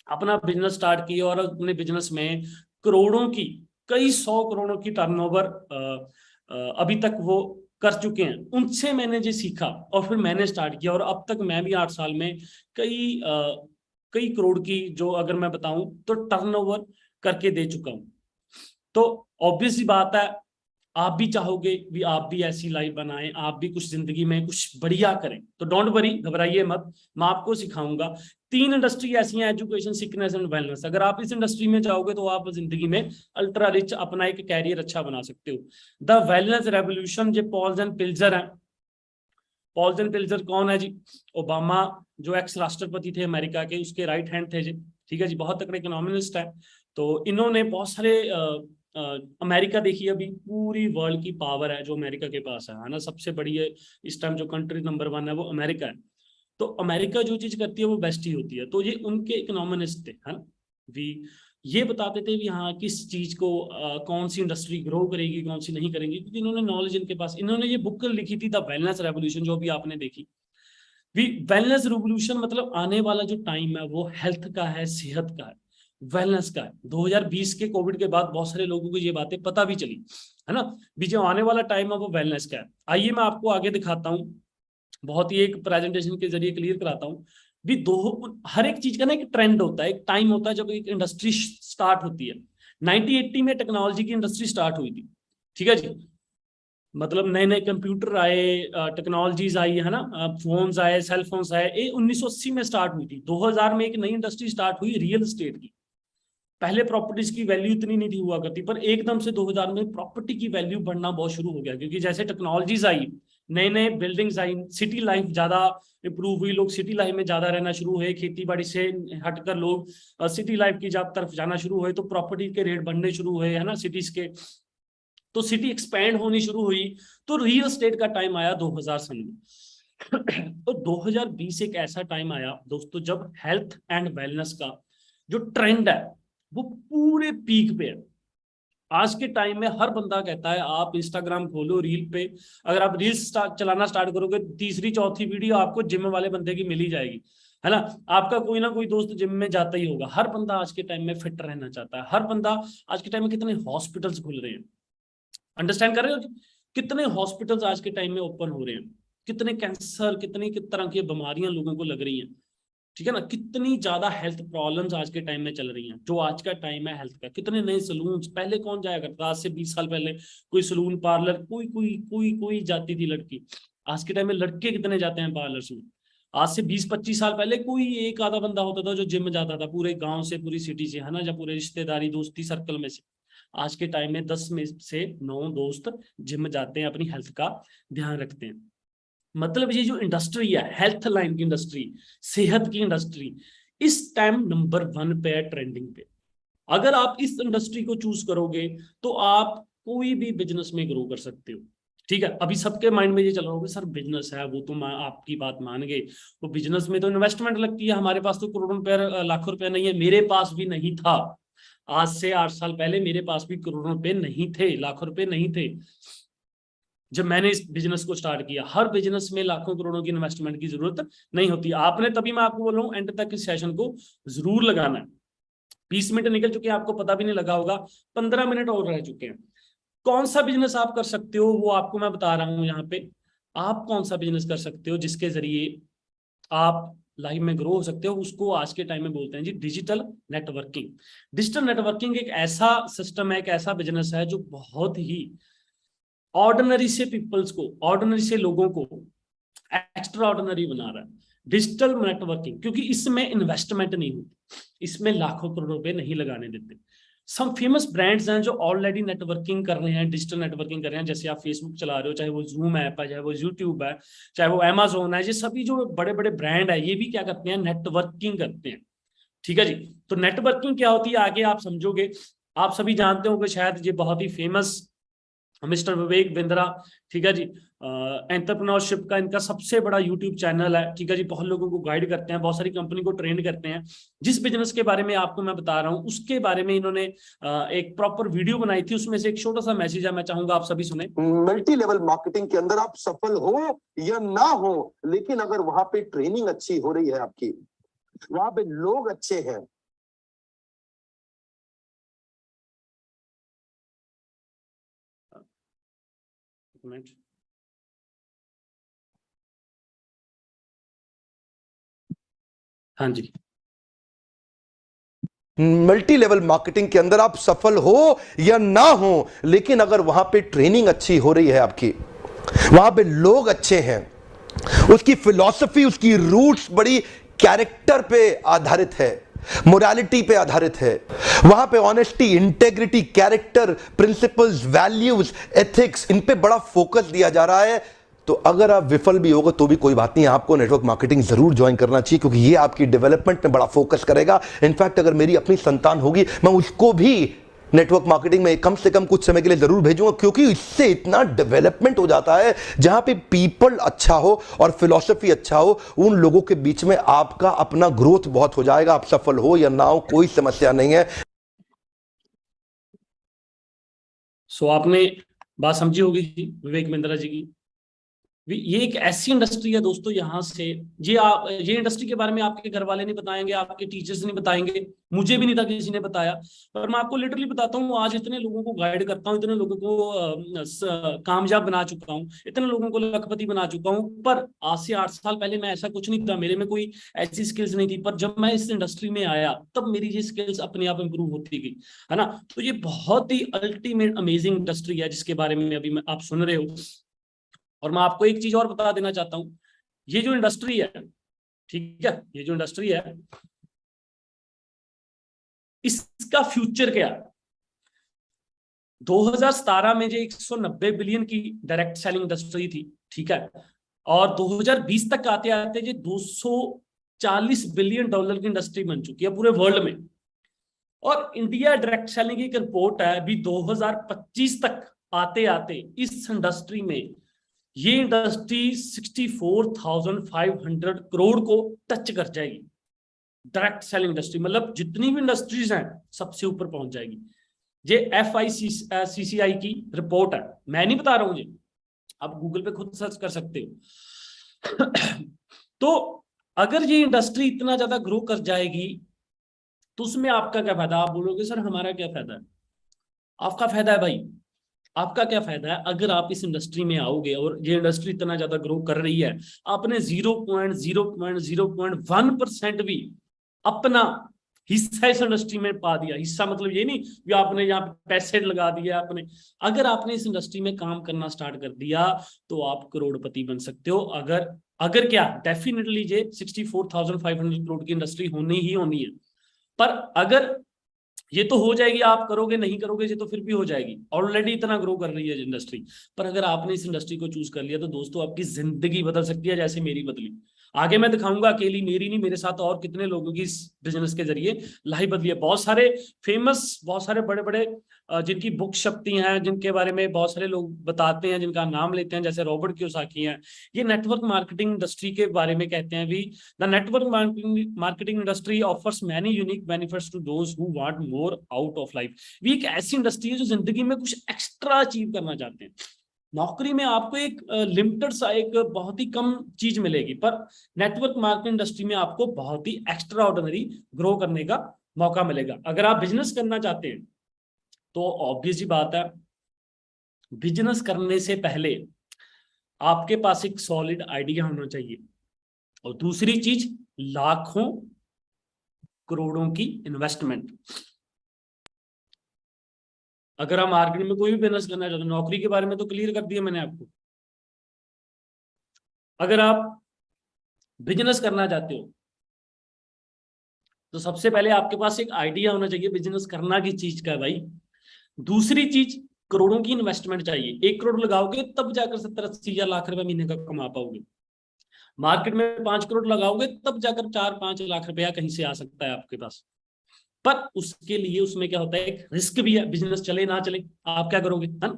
अपना बिजनेस स्टार्ट किया और अपने बिजनेस में करोड़ों की, कई 100 करोड़ों की टर्नओवर अभी तक वो कर चुके हैं, उनसे मैंने जो सीखा और फिर मैंने स्टार्ट किया, और अब तक मैं भी 8 साल में कई करोड़ की, जो अगर मैं बताऊं तो टर्नओवर करके दे चुका हूं। तो ऑब्वियस सी बात है, आप भी चाहोगे भी आप भी ऐसी लाइफ बनाएं, आप भी कुछ जिंदगी में कुछ बढ़िया करें, तो डोंट वरी, घबराइए मत, मैं आपको सिखाऊंगा। 3 इंडस्ट्री ऐसी हैं, एजुकेशन, सिकनेस एंड वेलनेस। अगर आप इस इंडस्ट्री में जाओगे तो आप जिंदगी में अल्ट्रा रिच अपना एक कैरियर अच्छा बना सकते हो। द वेलनेस रेवोल्यूशन, जो पॉल्स एंड पिल्जर है। पॉल्स एंड पिल्जर कौन है जी? ओबामा, जो एक्स राष्ट्रपति थे अमेरिका के, उसके राइट हैंड थे जी। ठीक है जी, बहुत तगड़े इकोनॉमिस्ट है। तो इन्होंने बहुत सारे अमेरिका देखिए, अभी पूरी वर्ल्ड की पावर है जो अमेरिका के पास है ना। सबसे बड़ी है इस टाइम, जो कंट्री नंबर 1 है वो अमेरिका है। तो अमेरिका जो चीज करती है वो बेस्ट ही होती है। तो ये उनके इकोनॉमिस्ट थे, है ना। भी ये बताते थे भी हाँ किस चीज को कौन सी इंडस्ट्री ग्रो करेगी, कौन सी नहीं करेगी, क्योंकि इन्होंने नॉलेज, इनके पास, इन्होंने ये बुक लिखी थी द वेलनेस रेवोल्यूशन, जो भी आपने देखी। भी वेलनेस रेवोल्यूशन मतलब आने वाला जो टाइम है वो हेल्थ का है, सेहत का है, वेलनेस का है। 2020 के कोविड के बाद बहुत सारे लोगों को ये बातें पता भी चली, है ना। भी जो आने वाला टाइम है वो वेलनेस का है। आइए मैं आपको आगे दिखाता हूँ, बहुत ही एक प्रेजेंटेशन के जरिए क्लियर कराता हूँ। भी दो, हर एक चीज का ना एक ट्रेंड होता है, एक टाइम होता है जब एक इंडस्ट्री स्टार्ट होती है। 1980 में टेक्नोलॉजी की इंडस्ट्री स्टार्ट हुई थी। ठीक है जी, मतलब नए नए कंप्यूटर आए, टेक्नोलॉजीज आई, है ना, फोन्स आए, सेल फोन्स आए, ये 1980 में स्टार्ट हुई थी। 2000 में एक नई इंडस्ट्री स्टार्ट हुई, रियल एस्टेट की। पहले प्रॉपर्टीज की वैल्यू इतनी नहीं थी हुआ करती, पर एकदम से 2000 में प्रॉपर्टी की वैल्यू बढ़ना बहुत शुरू हो गया, क्योंकि जैसे टेक्नोलॉजीज आई, नए नए बिल्डिंग्स आई, सिटी लाइफ ज्यादा इंप्रूव हुई, लोग सिटी लाइफ में ज्यादा रहना शुरू हुए, खेती बाड़ी से हटकर लोग सिटी लाइफ की तरफ जाना शुरू हुए, तो प्रॉपर्टी के रेट बढ़ने शुरू हुए, है ना, सिटीज के। तो सिटी एक्सपैंड होनी शुरू हुई, तो रियल एस्टेट का टाइम आया 2000 सन में। तो 2020 एक ऐसा टाइम आया दोस्तों, जब हेल्थ एंड वेलनेस का जो ट्रेंड है वो पूरे पीक पे है। आज के टाइम में हर बंदा कहता है, आप इंस्टाग्राम खोलो, रील पे अगर आप रील्स चलाना स्टार्ट करोगे, तीसरी चौथी वीडियो आपको जिम वाले बंदे की मिल ही जाएगी, है ना। आपका कोई ना कोई दोस्त जिम में जाता ही होगा। हर बंदा आज के टाइम में फिट रहना चाहता है। हर बंदा आज के टाइम में, कितने हॉस्पिटल्स खुल रहे हैं, अंडरस्टैंड कर रहे हो, कितने हॉस्पिटल्स आज के टाइम में ओपन हो रहे हैं, कितने कैंसर, कितनी तरह की बीमारियां लोगों को लग रही हैं, ठीक है ना। कितनी ज्यादा हेल्थ प्रॉब्लम्स आज के टाइम में चल रही हैं, जो आज का टाइम है हेल्थ का। कितने नए सलून, पहले कौन जाया करता, आज से 20 साल पहले कोई सलून पार्लर, कोई कोई कोई कोई जाती थी लड़की। आज के टाइम में लड़के कितने जाते हैं पार्लर्स में। आज से 20-25 साल पहले कोई एक आधा बंदा होता था जो जिम जाता था, पूरे गांव से, पूरी सिटी से, है ना, या पूरे रिश्तेदारी दोस्ती सर्कल में से। आज के टाइम में 10 में से 9 दोस्त जिम जाते हैं, अपनी हेल्थ का ध्यान रखते हैं। मतलब ये जो इंडस्ट्री है, हेल्थ लाइन की इंडस्ट्री, सेहत की इंडस्ट्री, इस टाइम नंबर 1 पे है, ट्रेंडिंग पे। अगर आप इस इंडस्ट्री को चूज करोगे तो आप कोई भी बिजनेस में ग्रो कर सकते हो, ठीक है। अभी सबके माइंड में ये चल रहा होगा, सर बिजनेस है, वो तो आपकी बात मान गए, वो बिजनेस में तो इन्वेस्टमेंट लगती है, हमारे पास तो करोड़ों रुपए, लाखों रुपए नहीं है। मेरे पास भी नहीं था, आज से 8 साल पहले मेरे पास भी करोड़ों रुपए नहीं थे, लाखों रुपए नहीं थे जब मैंने इस बिजनेस को स्टार्ट किया। हर बिजनेस में लाखों करोड़ों की इन्वेस्टमेंट की जरूरत नहीं होती। आपने, तभी मैं आपको बोल रहा हूँ, एंड तक इस सेशन को जरूर लगाना है। 20 मिनट निकल चुके हैं, आपको पता भी नहीं लगा होगा, 15 मिनट और रह चुके हैं। कौन सा बिजनेस आप कर सकते हो वो आपको मैं बता रहा हूं यहाँ पे। आप कौन सा बिजनेस कर सकते हो जिसके जरिए आप लाइफ में ग्रो हो सकते हो, उसको आज के टाइम में बोलते हैं जी डिजिटल नेटवर्किंग। डिजिटल नेटवर्किंग एक ऐसा सिस्टम है, एक ऐसा बिजनेस है जो बहुत ही ऑर्डिनरी से पीपल्स को, ऑर्डिनरी से लोगों को एक्स्ट्रा ऑर्डिनरी बना रहा है। डिजिटल नेटवर्किंग, क्योंकि इसमें इन्वेस्टमेंट नहीं होती, इसमें लाखों करोड़ रुपए नहीं लगाने देते। सम फेमस ब्रांड्स हैं जो ऑलरेडी नेटवर्किंग कर रहे हैं, डिजिटल नेटवर्किंग कर रहे हैं। जैसे आप फेसबुक चला रहे हो, चाहे वो जूम ऐप है, चाहे वो यूट्यूब है, चाहे वो अमेजोन है, ये सभी जो बड़े बड़े ब्रांड है, ये भी क्या करते हैं, नेटवर्किंग करते हैं, ठीक है जी। तो नेटवर्किंग क्या होती है आगे आप समझोगे। आप सभी जानते हो कि शायद ये बहुत ही फेमस मिस्टर विवेक बिंद्रा, ठीक है जी, एंटरप्रेन्योरशिप का इनका सबसे बड़ा यूट्यूब चैनल है, ठीक है जी। बहुत लोगों को गाइड करते हैं, बहुत सारी कंपनी को ट्रेन करते हैं। जिस बिजनेस के बारे में आपको मैं बता रहा हूं, उसके बारे में इन्होंने एक प्रॉपर वीडियो बनाई थी, उसमें से एक छोटा सा मैसेज है, मैं चाहूंगा आप सभी सुने। मल्टी लेवल मार्केटिंग के अंदर आप सफल हो या ना हो, लेकिन अगर वहां पे ट्रेनिंग अच्छी हो रही है आपकी, वहां पे लोग अच्छे हैं, हाँ जी, मल्टी लेवल मार्केटिंग के अंदर आप सफल हो या ना हो, लेकिन अगर वहां पे ट्रेनिंग अच्छी हो रही है आपकी, वहां पे लोग अच्छे हैं, उसकी फिलॉसफी, उसकी रूट्स बड़ी कैरेक्टर पे आधारित है, मोरालिटी पे आधारित है, वहां पे honesty, integrity, character, principles, values, ethics, इन पे बड़ा फोकस दिया जा रहा है, तो अगर आप विफल भी होगा तो भी कोई बात नहीं, आपको नेटवर्क मार्केटिंग जरूर ज्वाइन करना चाहिए, क्योंकि ये आपकी डेवलपमेंट में बड़ा फोकस करेगा। इनफैक्ट अगर मेरी अपनी संतान होगी, मैं उसको भी नेटवर्क मार्केटिंग में कम से कम कुछ समय के लिए जरूर भेजूंगा, क्योंकि इससे इतना डेवलपमेंट हो जाता है। जहां पे पीपल अच्छा हो और फिलॉसफी अच्छा हो, उन लोगों के बीच में आपका अपना ग्रोथ बहुत हो जाएगा। आप सफल हो या ना हो, कोई समस्या नहीं है। सो आपने बात समझी होगी विवेक बिंद्रा जी की। ये एक ऐसी इंडस्ट्री है दोस्तों, यहाँ से ये इंडस्ट्री के बारे में आपके घर वाले नहीं बताएंगे, आपके टीचर्स नहीं बताएंगे, मुझे भी नहीं था किसी ने बताया, पर मैं आपको लिटरली बताता हूँ, आज इतने लोगों को गाइड करता हूँ, इतने लोगों को कामयाब बना चुका हूँ, इतने लोगों को लखपति बना चुका हूँ। पर आज से 8 साल पहले मैं ऐसा कुछ नहीं था, मेरे में कोई ऐसी स्किल्स नहीं थी, पर जब मैं इस इंडस्ट्री में आया तब मेरी ये स्किल्स अपने आप इंप्रूव होती गई, है ना। तो ये बहुत ही अल्टीमेट अमेजिंग इंडस्ट्री है जिसके बारे में अभी आप सुन रहे हो। और मैं आपको एक चीज और बता देना चाहता हूं, ये जो इंडस्ट्री है, ठीक है, ये जो इंडस्ट्री है, इसका फ्यूचर क्या है। 2017 में जो 190 बिलियन की डायरेक्ट सेलिंग इंडस्ट्री थी, ठीक है, और 2020 तक आते आते ये 240 बिलियन डॉलर की इंडस्ट्री बन चुकी है पूरे वर्ल्ड में। और इंडिया डायरेक्ट सेलिंग की एक रिपोर्ट है, अभी 2025 तक आते आते इस इंडस्ट्री में ये इंडस्ट्री 64,500 करोड़ को टच कर जाएगी। डायरेक्ट सेलिंग इंडस्ट्री मतलब जितनी भी इंडस्ट्रीज हैं सबसे ऊपर पहुंच जाएगी। ये FICCI की रिपोर्ट है, मैं नहीं बता रहा हूं, ये आप गूगल पे खुद सर्च कर सकते हो। तो अगर ये इंडस्ट्री इतना ज्यादा ग्रो कर जाएगी तो उसमें आपका क्या फायदा? आप बोलोगे सर हमारा क्या फायदा है? आपका फायदा है भाई, आपका क्या फायदा है अगर आप इस इंडस्ट्री में आओगे और ये इंडस्ट्री इतना ज्यादा ग्रो कर रही है, आपने 0.0.0.1% भी अपना हिस्सा इस इंडस्ट्री में पा दिया। हिस्सा मतलब ये नहीं कि आपने यहाँ पे पैसे लगा दिए आपने, अगर आपने इस इंडस्ट्री में काम करना स्टार्ट कर दिया तो आप करोड़पति बन सकते हो। अगर क्या, डेफिनेटली ये 64,500 करोड़ की इंडस्ट्री होनी ही होनी है, पर अगर ये तो हो जाएगी, आप करोगे नहीं करोगे ये तो फिर भी हो जाएगी, ऑलरेडी इतना ग्रो कर रही है इंडस्ट्री। पर अगर आपने इस इंडस्ट्री को चूज कर लिया तो दोस्तों आपकी जिंदगी बदल सकती है, जैसे मेरी बदली। आगे मैं दिखाऊंगा, अकेली मेरी नहीं, मेरे साथ और कितने लोगों की इस बिजनेस के जरिए लाइफ बदली है। बहुत सारे फेमस, बहुत सारे बड़े बड़े जिनकी बुक छपती हैं, जिनके बारे में बहुत सारे लोग बताते हैं, जिनका नाम लेते हैं, जैसे रॉबर्ट कियोसाकी हैं, ये नेटवर्क मार्केटिंग इंडस्ट्री के बारे में कहते हैं भी, the network marketing industry offers many unique benefits to those who want more out of life. भी एक ऐसी इंडस्ट्री है जो जिंदगी में कुछ एक्स्ट्रा अचीव करना चाहते हैं। नौकरी में आपको एक लिमिटेड सा, एक बहुत ही कम चीज मिलेगी, पर नेटवर्क मार्केटिंग इंडस्ट्री में आपको बहुत ही एक्स्ट्रा ऑर्डिनरी ग्रो करने का मौका मिलेगा। अगर आप बिजनेस करना चाहते हैं तो ऑब्वियस ही बात है, बिजनेस करने से पहले आपके पास एक सॉलिड आइडिया होना चाहिए, और दूसरी चीज लाखों करोड़ों की इन्वेस्टमेंट। अगर आप मार्केट में कोई भी बिजनेस करना चाहते हो, नौकरी के बारे में तो क्लियर कर दिया मैंने आपको। अगर आप बिजनेस करना चाहते हो तो सबसे पहले आपके पास एक आइडिया होना चाहिए बिजनेस करना की चीज का है भाई। दूसरी चीज, करोड़ों की इन्वेस्टमेंट चाहिए। 1 करोड़ लगाओगे तब जाकर 70-80 हजार लाख रुपए महीने का कमा पाओगे। मार्केट में 5 करोड़ लगाओगे तब जाकर 4-5 लाख रुपया कहीं से आ सकता है आपके पास। पर उसके लिए, उसमें क्या होता है, एक रिस्क भी है, बिजनेस चले ना चले आप क्या करोगे, है ना?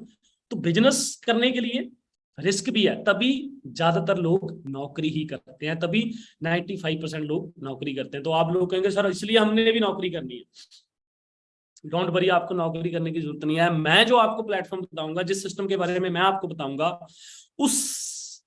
तो बिजनेस करने के लिए रिस्क भी है, तभी ज्यादातर लोग नौकरी ही करते हैं, तभी 95% लोग नौकरी करते हैं। तो आप लोग कहेंगे सर इसलिए हमने भी नौकरी करनी है। डोंट वरी, आपको नौकरी करने की जरूरत नहीं है। मैं जो आपको प्लेटफॉर्म बताऊंगा, जिस सिस्टम के बारे में मैं आपको बताऊंगा, उस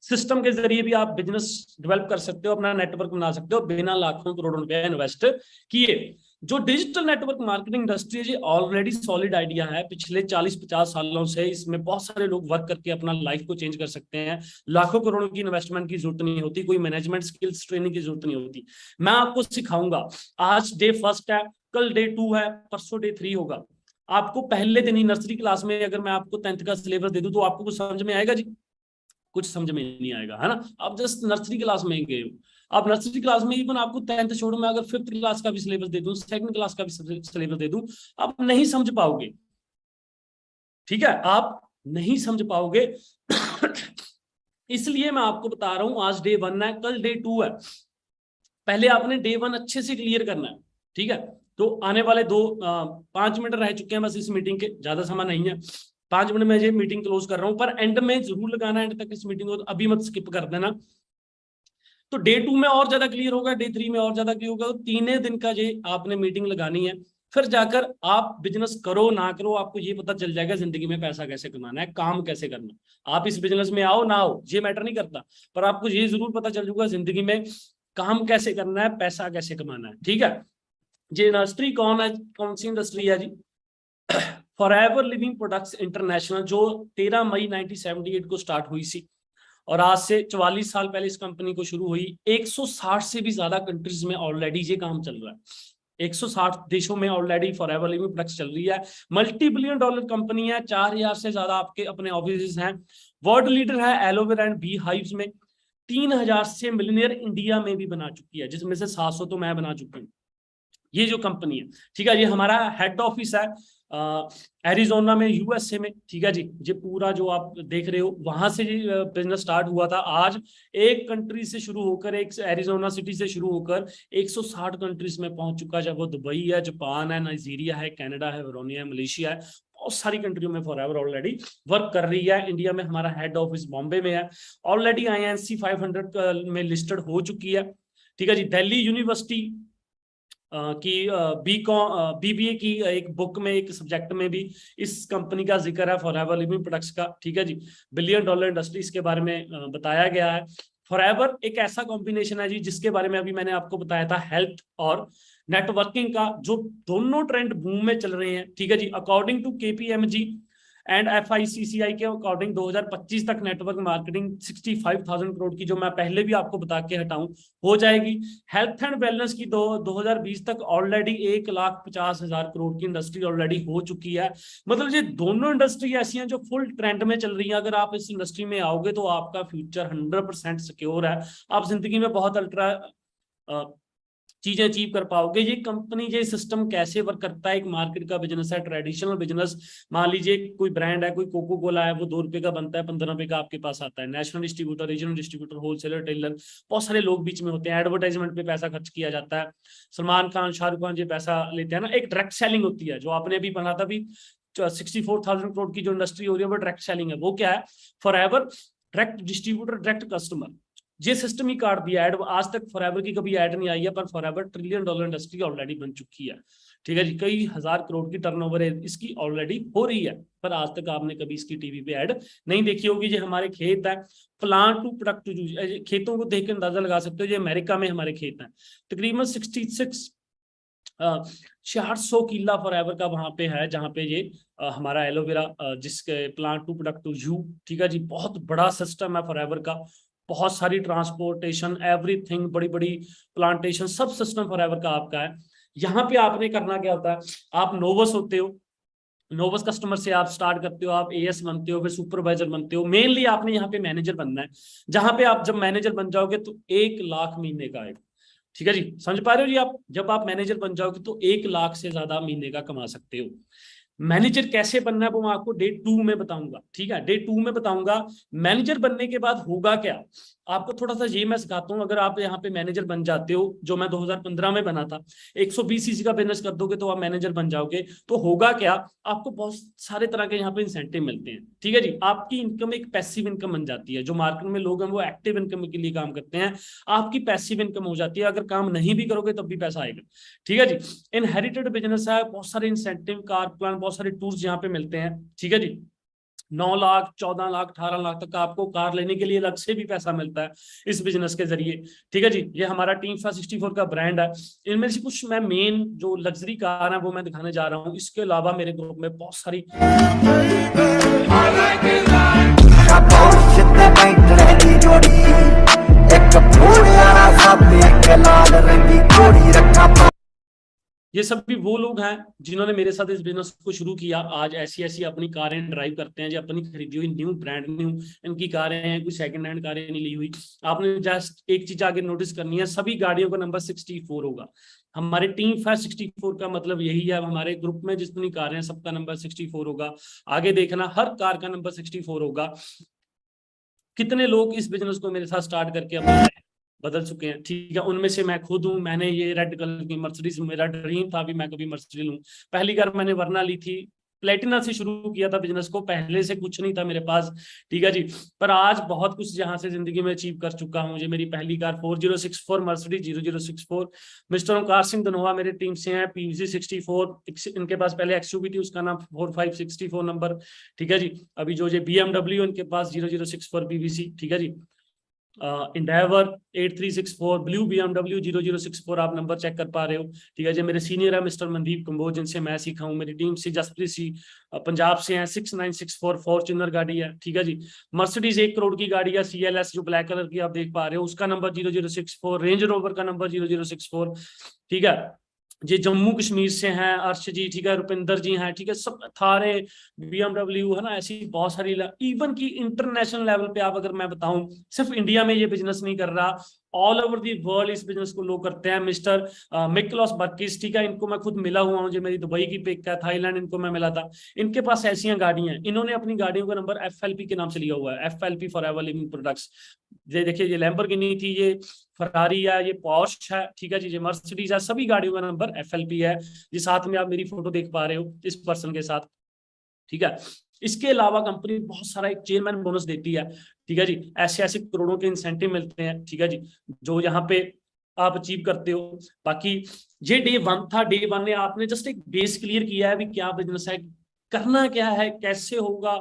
सिस्टम के जरिए भी आप बिजनेस डेवलप कर सकते हो, अपना नेटवर्क बना सकते हो बिना लाखों करोड़ों रुपए इन्वेस्ट किए। जो डिजिटल नेटवर्क मार्केटिंग इंडस्ट्री है, ये ऑलरेडी सॉलिड आइडिया है। पिछले 40-50 सालों से इसमें बहुत सारे लोग वर्क करके अपना लाइफ को चेंज कर सकते हैं। लाखों करोड़ों की इन्वेस्टमेंट की जरूरत नहीं होती, कोई मैनेजमेंट स्किल्स ट्रेनिंग की जरूरत नहीं होती। मैं आपको सिखाऊंगा। आज डे 1 है, कल डे 2 है, परसों डे 3 होगा। आपको पहले दिन ही नर्सरी क्लास में अगर मैं आपको 10th का सिलेबस दे दूं तो आपको कुछ समझ में आएगा जी? कुछ समझ में नहीं आएगा, है ना? आप जस्ट नर्सरी क्लास में गए हो। आप नर्सरी क्लास में, इवन आपको 10th छोड़ो, मैं अगर 5th क्लास का भी सिलेबस दे दूं, 2nd क्लास का भी सिलेबस दे दूं, आप नहीं समझ पाओगे। ठीक है, आप नहीं समझ पाओगे। इसलिए मैं आपको बता रहा हूं, आज डे 1 है, कल डे 2 है। पहले आपने डे 1 अच्छे से क्लियर करना है। ठीक है, तो आने वाले 5 मिनट रह चुके हैं बस इस मीटिंग के, ज्यादा समय नहीं है। 5 मिनट में ये मीटिंग क्लोज कर रहा हूं, पर एंड में जरूर लगाना, एंड तक इस मीटिंग को अभी मत स्किप कर देना। तो डे 2 में और ज्यादा क्लियर होगा, डे 3 में और ज्यादा क्लियर होगा। तो 3 दिन का ये आपने मीटिंग लगानी है, फिर जाकर आप बिजनेस करो ना करो, आपको ये पता चल जाएगा जिंदगी में पैसा कैसे कमाना है, काम कैसे करना। आप इस बिजनेस में आओ ना आओ ये मैटर नहीं करता, पर आपको ये जरूर पता चल जाएगा जिंदगी में काम कैसे करना है, पैसा कैसे कमाना है। ठीक है, ये इंडस्ट्री कौन है, कौन सी इंडस्ट्री है जी? फॉरएवर लिविंग प्रोडक्ट्स इंटरनेशनल, जो 13 मई 1978 को स्टार्ट हुई थी, और आज से 44 साल पहले इस कंपनी को शुरू हुई। 160 से भी ज्यादा कंट्रीज में ऑलरेडी ये काम चल रहा है। 160 देशों में ऑलरेडी फॉरएवर लिविंग प्रोडक्ट्स चल रही है। $multi-billion कंपनी है, 4000 से ज्यादा आपके अपने ऑफिस हैं। वर्ल्ड लीडर है एलोवेरा एंड बी हाइव्स में। 3000 से मिलियनियर इंडिया में भी बना चुकी है, जिसमें से 700 तो मैं बना चुकी हूँ। ये जो कंपनी है, ठीक है, ये हमारा हेड ऑफिस है एरिजोना में, यूएसए में। ठीक है जी, ये पूरा जो आप देख रहे हो वहां से बिजनेस स्टार्ट हुआ था। आज एक कंट्री से शुरू होकर, एक एरिजोना सिटी से शुरू होकर 160 कंट्रीज में पहुंच चुका है। जब वो दुबई है, जापान है, नाइजीरिया है, कनाडा है, वेरोनिया है, मलेशिया है, बहुत सारी कंट्रियों में फॉरएवर ऑलरेडी वर्क कर रही है। इंडिया में हमारा हेड ऑफिस बॉम्बे में है, ऑलरेडी INC 500 में लिस्टेड हो चुकी है। ठीक है जी, दिल्ली यूनिवर्सिटी कि BBA की एक बुक में, एक सब्जेक्ट में भी इस कंपनी का जिक्र है, फॉरएवर लिविंग प्रोडक्ट्स का, ठीक है जी। $1 बिलियन इंडस्ट्री इसके बारे में बताया गया है। फॉरएवर एक ऐसा कॉम्बिनेशन है जी जिसके बारे में अभी मैंने आपको बताया था, हेल्थ और नेटवर्किंग का, जो दोनों ट्रेंड बूम में चल रहे हैं, ठीक है जी। According to KPMG and FICCI के अकॉर्डिंग 2025 तक नेटवर्क मार्केटिंग 65,000 करोड़ की, जो मैं पहले भी आपको बता के हटाऊं, हो जाएगी। हेल्थ एंड वेलनेस की 2020 तक ऑलरेडी 1,50,000 करोड़ की इंडस्ट्री ऑलरेडी हो चुकी है। मतलब ये दोनों इंडस्ट्री ऐसी हैं जो फुल ट्रेंड में चल रही है। अगर आप इस इंडस्ट्री में आओगे तो आपका फ्यूचर 100% सिक्योर है। आप जिंदगी में बहुत अल्ट्रा चीजें अचीव कर पाओगे। ये कंपनी, ये सिस्टम कैसे वर्क करता है, एक मार्केट का बिजनेस है, ट्रेडिशनल बिजनेस। मान लीजिए कोई ब्रांड है, कोई कोको कोला है, वो ₹2 का बनता है, ₹15 का आपके पास आता है। National distributor, regional distributor, wholesaler, tailor, बहुत सारे लोग बीच में होते हैं। एडवर्टाइजमेंट पे पैसा खर्च किया जाता है। सलमान खान, शाहरुख खान ये पैसा लेते हैं ना। एक डायरेक्ट सेलिंग होती है, जो आपने अभी बना था भी 64,000 करोड़ की जो इंडस्ट्री हो रही है, वो डायरेक्ट सेलिंग है। वो क्या है? Forever direct distributor, direct customer, ये सिस्टम ही काट दिया। एड आज तक फॉरएवर की कभी ऐड नहीं आई है, पर फॉरएवर $1 ट्रिलियन इंडस्ट्री ऑलरेडी बन चुकी है, ठीक है जी। कई हजार करोड़ की टर्नओवर इसकी ऑलरेडी हो रही है, पर आज तक आपने कभी इसकी टीवी पे ऐड नहीं देखी होगी। ये हमारे खेत है, plant to product to use, खेतों को देख के अंदाजा लगा सकते हो। ये अमेरिका में हमारे खेत हैं, तकरीबन 400 किला फॉरएवर का वहां पे है, जहां पे ये हमारा एलोवेरा, जिसके plant to product to you, ठीक है जी। बहुत बड़ा सिस्टम है फॉरएवर का, बहुत सारी ट्रांसपोर्टेशन, एवरीथिंग, बड़ी बड़ी प्लांटेशन, सब सिस्टम फॉरएवर का आपका है। यहाँ पे आपने करना क्या होता है? आप नोवस होते हो, नोवस कस्टमर से आप स्टार्ट करते हो, आप AS बनते हो, फिर सुपरवाइजर बनते हो। मेनली आपने यहाँ पे मैनेजर बनना है, जहां पे आप जब मैनेजर बन जाओगे तो 1 लाख महीने का आएगा, ठीक है जी। समझ पा रहे हो जी आप? जब आप मैनेजर बन जाओगे तो 1 लाख से ज्यादा महीने का कमा सकते हो। मैनेजर कैसे बनना है वो मैं आपको डे 2 में बताऊंगा, ठीक है। डे 2 में बताऊंगा। मैनेजर बनने के बाद होगा क्या, आपको थोड़ा सा ये मैं सिखाता हूँ। अगर आप यहाँ पे मैनेजर बन जाते हो, जो मैं 2015 में बना था, 120 cc का बिजनेस कर दोगे तो आप मैनेजर बन जाओगे। तो होगा क्या, आपको बहुत सारे तरह के यहाँ पे इंसेंटिव मिलते हैं, ठीक है जी। आपकी इनकम एक पैसिव इनकम बन जाती है। जो मार्केट में लोग हैं वो एक्टिव इनकम के लिए काम करते हैं, आपकी पैसिव इनकम हो जाती है। अगर काम नहीं भी करोगे तब भी पैसा आएगा, ठीक है जी। इनहेरिटेड बिजनेस है, बहुत सारे इंसेंटिव, कार प्लान, बहुत सारे टूर्स यहाँ पे मिलते हैं, ठीक है जी। 9 लाख, 14 लाख, 18 लाख तक आपको कार लेने के लिए अलग से भी पैसा मिलता है इस बिजनेस के जरिए, ठीक है जी। ये हमारा टीम 64 का ब्रांड है। इनमें से कुछ मैं मेन जो लग्जरी कार है वो मैं दिखाने जा रहा हूँ। इसके अलावा मेरे ग्रुप में बहुत सारी ये सब भी वो लोग हैं जिन्होंने मेरे साथ इस बिजनेस को शुरू किया। आज ऐसी ऐसी अपनी कारें ड्राइव करते हैं, जो अपनी खरीदी हुई न्यू, ब्रांड न्यू इनकी कारें हैं, कोई सेकंड हैंड कारें नहीं ली हुई। आपने जस्ट एक चीज आगे नोटिस करनी है, सभी गाड़ियों का नंबर 64 होगा। हमारे टीम 64 का मतलब यही है, हमारे ग्रुप में जितनी कारें हैं सबका नंबर 64 होगा। आगे देखना, हर कार का नंबर 64 होगा। कितने लोग इस बिजनेस को मेरे साथ स्टार्ट करके अपना बदल चुके हैं, ठीक है। उनमें से मैं खुद हूं। मैंने ये रेड कलर की मर्सिडीज, मेरा ड्रीम था भी मैं कभी मर्सिडीज लूं। पहली कार मैंने वरना ली थी, प्लेटिना से शुरू किया था बिजनेस को, पहले से कुछ नहीं था मेरे पास, ठीक है जी। पर आज बहुत कुछ जहां से जिंदगी में अचीव कर चुका हूं। मुझे मेरी पहली car 4064 Mercedes 0064, mister Omkar Singh Dhanoa मेरे टीम से हैं, PVC 64, इनके पास पहले XUV थी, उसका नाम 4564 नंबर, ठीक है जी। अभी जो ये BMW, इनके पास 0064 PVC, ठीक है जी। इंडेवर 8364, ब्लू BMW 0064, आप नंबर चेक कर पा रहे हो, ठीक है जी। मेरे सीनियर है मिस्टर मनदीप कंबोज, जिनसे मैं सीखा हूँ। मेरी टीम से जसप्रीत सिंह पंजाब से हैं, 6964 फॉर्च्यूनर गाड़ी है, ठीक है जी। मर्सिडीज 1 करोड़ की गाड़ी है, CLS जो ब्लैक कलर की आप देख पा रहे हो, उसका नंबर 0064, रेंज रोवर का नंबर 0064, ठीक है। ये जम्मू कश्मीर से हैं, अर्श जी, ठीक है, रुपिंदर जी हैं, ठीक है। सब थारे, BMW है ना, ऐसी बहुत सारी। इवन की इंटरनेशनल लेवल पे आप अगर मैं बताऊं, सिर्फ इंडिया में ये बिजनेस नहीं कर रहा, ऑल ओवर दी वर्ल्ड इस बिजनेस को लोग करते हैं। मिस्टर मिकलॉस बर्किस, ठीक है, इनको मैं खुद मिला हुआ हूँ, जो मेरी दुबई की पिक है, थाईलैंड इनको मैं मिला था। इनके पास ऐसी गाड़ियां हैं, इन्होंने अपनी गाड़ियों का नंबर FLP के नाम से लिया हुआ है, FLP फॉरएवर लिविंग प्रोडक्ट्स। ये देखिए, ये लैम्बोर्गिनी थी, ये फरारी है, ये पॉर्श है, ठीक है जी, ये मर्सिडीज है, सभी गाड़ियों का नंबर FLP है। ये साथ में आप मेरी फोटो देख पा रहे हो इस पर्सन के साथ, ठीक है। इसके अलावा कंपनी बहुत सारा एक चेयरमैन बोनस देती है, ठीक है जी। ऐसे ऐसे करोड़ों के इंसेंटिव मिलते हैं, ठीक है जी। जो यहाँ पे आप अचीव करते हो। बाकी ये डे 1 था। डे 1 में आपने जस्ट एक बेस क्लियर किया है, भी क्या बिजनेस है, करना क्या है, कैसे होगा,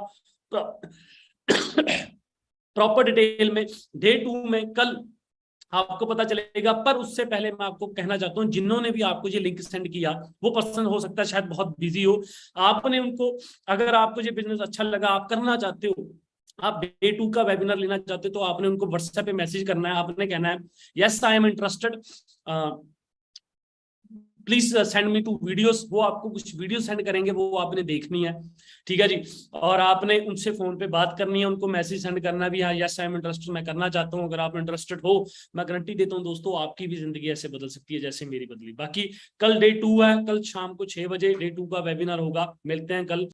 प्रॉपर डिटेल में। डे 2 में कल आपको पता चलेगा। पर उससे पहले मैं आपको कहना चाहता हूं, जिन्होंने भी आपको ये लिंक सेंड किया, वो पर्सन हो सकता है शायद बहुत बिजी हो, आपने उनको, अगर आपको ये बिजनेस अच्छा लगा, आप करना चाहते हो, आप डे 2 का वेबिनार लेना चाहते हो, तो आपने उनको व्हाट्सएप पे मैसेज करना है। आपने कहना है yes I am interested, please send me to videos. वो आपको कुछ वीडियो सेंड करेंगे, वो आपने देखनी है, ठीक है जी। और आपने उनसे फोन पे बात करनी है, उनको मैसेज सेंड करना भी, हाँ यस आई एम इंटरेस्टेड, मैं करना चाहता हूँ। अगर आप इंटरेस्टेड हो, मैं गारंटी देता हूँ दोस्तों, आपकी भी जिंदगी ऐसे बदल सकती है जैसे मेरी बदली। बाकी कल डे 2 है, कल शाम को 6 बजे डे 2 का वेबिनार होगा। मिलते हैं कल।